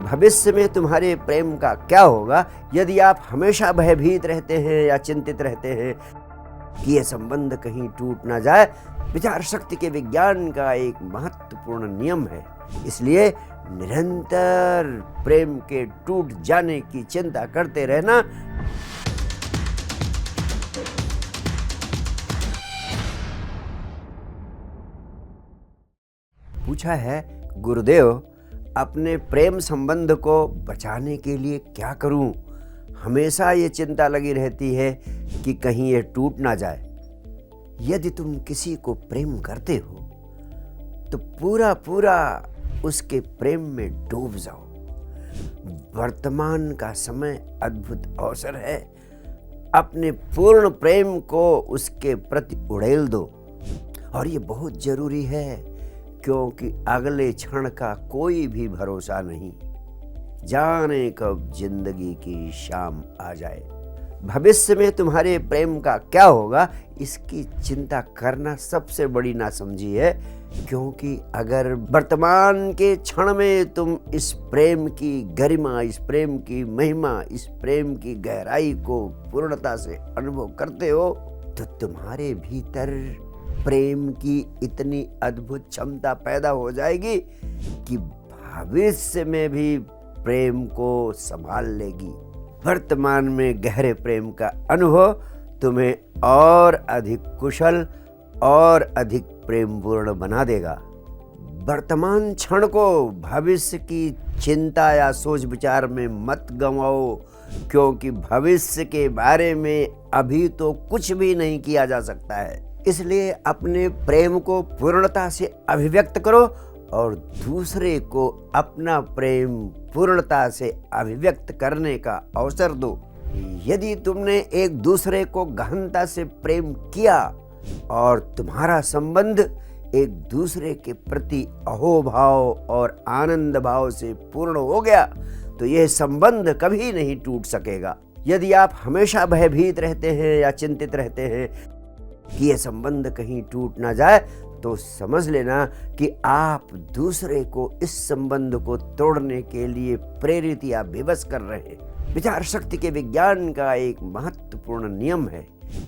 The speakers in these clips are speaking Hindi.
भविष्य में तुम्हारे प्रेम का क्या होगा यदि आप हमेशा भयभीत रहते हैं या चिंतित रहते हैं कि यह संबंध कहीं टूट ना जाए। विचार शक्ति के विज्ञान का एक महत्वपूर्ण नियम है, इसलिए निरंतर प्रेम के टूट जाने की चिंता करते रहना पूछा है, गुरुदेव अपने प्रेम संबंध को बचाने के लिए क्या करूं? हमेशा ये चिंता लगी रहती है कि कहीं ये टूट ना जाए। यदि तुम किसी को प्रेम करते हो तो पूरा पूरा उसके प्रेम में डूब जाओ। वर्तमान का समय अद्भुत अवसर है। अपने पूर्ण प्रेम को उसके प्रति उड़ेल दो, और ये बहुत जरूरी है क्योंकि अगले क्षण का कोई भी भरोसा नहीं, जाने कब जिंदगी की शाम आ जाए। भविष्य में तुम्हारे प्रेम का क्या होगा इसकी चिंता करना सबसे बड़ी नासमझी है, क्योंकि अगर वर्तमान के क्षण में तुम इस प्रेम की गरिमा, इस प्रेम की महिमा, इस प्रेम की गहराई को पूर्णता से अनुभव करते हो तो तुम्हारे भीतर प्रेम की इतनी अद्भुत क्षमता पैदा हो जाएगी कि भविष्य में भी प्रेम को संभाल लेगी। वर्तमान में गहरे प्रेम का अनुभव तुम्हें और अधिक कुशल और अधिक प्रेमपूर्ण बना देगा। वर्तमान क्षण को भविष्य की चिंता या सोच विचार में मत गंवाओ, क्योंकि भविष्य के बारे में अभी तो कुछ भी नहीं किया जा सकता है। इसलिए अपने प्रेम को पूर्णता से अभिव्यक्त करो और दूसरे को अपना प्रेम पूर्णता से अभिव्यक्त करने का अवसर दो। यदि तुमने एक दूसरे को गहनता से प्रेम किया और तुम्हारा संबंध एक दूसरे के प्रति अहोभाव और आनंद भाव से पूर्ण हो गया तो यह संबंध कभी नहीं टूट सकेगा। यदि आप हमेशा भयभीत रहते हैं या चिंतित रहते हैं कि यह संबंध कहीं टूट ना जाए तो समझ लेना कि आप दूसरे को इस संबंध को तोड़ने के लिए प्रेरित या विवश कर रहे हैं। विचार शक्ति के विज्ञान का एक महत्वपूर्ण नियम है,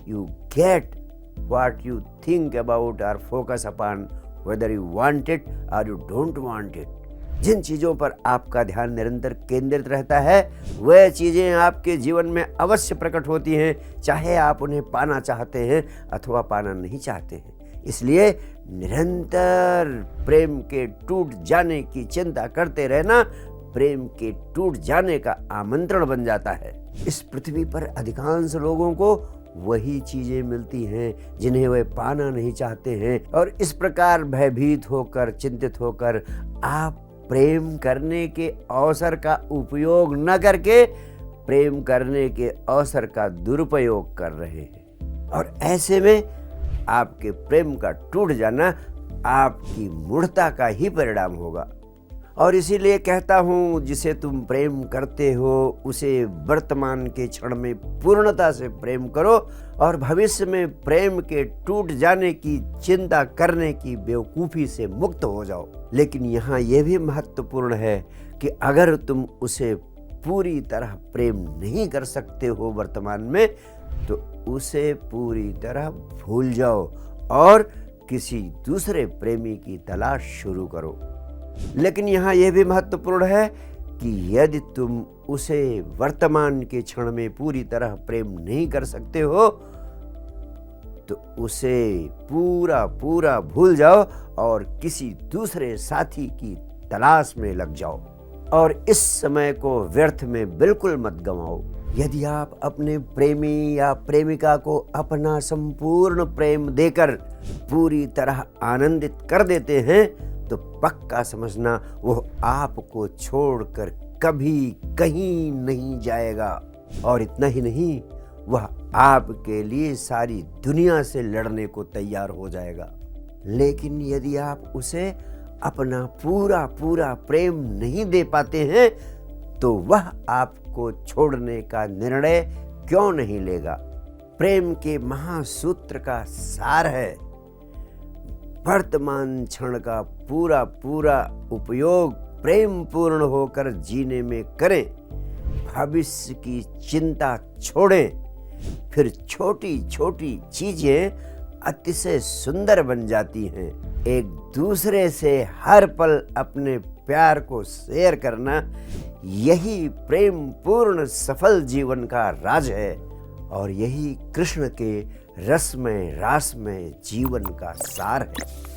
you get what you think about और focus upon whether you want it और यू डोंट वांट इट। जिन चीजों पर आपका ध्यान निरंतर केंद्रित रहता है वह चीजें आपके जीवन में अवश्य प्रकट होती हैं, चाहे आप उन्हें पाना चाहते हैं अथवा पाना नहीं चाहते हैं। इसलिए निरंतर प्रेम के टूट जाने की चिंता करते रहना प्रेम के टूट जाने का आमंत्रण बन जाता है। इस पृथ्वी पर अधिकांश लोगों को वही चीजें मिलती हैं जिन्हें वे पाना नहीं चाहते हैं, और इस प्रकार भयभीत होकर, चिंतित होकर आप प्रेम करने के अवसर का उपयोग न करके प्रेम करने के अवसर का दुरुपयोग कर रहे हैं, और ऐसे में आपके प्रेम का टूट जाना आपकी मूढ़ता का ही परिणाम होगा। और इसीलिए कहता हूं, जिसे तुम प्रेम करते हो उसे वर्तमान के क्षण में पूर्णता से प्रेम करो और भविष्य में प्रेम के टूट जाने की चिंता करने की बेवकूफ़ी से मुक्त हो जाओ। लेकिन यहाँ यह भी महत्वपूर्ण है कि अगर तुम उसे पूरी तरह प्रेम नहीं कर सकते हो वर्तमान में, तो उसे पूरी तरह भूल जाओ और किसी दूसरे प्रेमी की तलाश शुरू करो। लेकिन यहाँ यह भी महत्वपूर्ण है कि यदि तुम उसे वर्तमान के क्षण में पूरी तरह प्रेम नहीं कर सकते हो तो उसे पूरा पूरा भूल जाओ और किसी दूसरे साथी की तलाश में लग जाओ, और इस समय को व्यर्थ में बिल्कुल मत गंवाओ। यदि आप अपने प्रेमी या प्रेमिका को अपना संपूर्ण प्रेम देकर पूरी तरह आनंदित कर देते हैं तो पक्का समझना वो आपको छोड़कर कभी कहीं नहीं जाएगा, और इतना ही नहीं, वह आपके लिए सारी दुनिया से लड़ने को तैयार हो जाएगा। लेकिन यदि आप उसे अपना पूरा पूरा प्रेम नहीं दे पाते हैं तो वह आपको छोड़ने का निर्णय क्यों नहीं लेगा। प्रेम के महासूत्र का सार है वर्तमान क्षण का पूरा पूरा उपयोग प्रेम पूर्ण होकर जीने में करें, भविष्य की चिंता छोड़ें, फिर छोटी छोटी चीजें अतिशय सुंदर बन जाती हैं। एक दूसरे से हर पल अपने प्यार को शेयर करना, यही प्रेम पूर्ण सफल जीवन का राज है और यही कृष्ण के रसमय रासमय जीवन का सार है।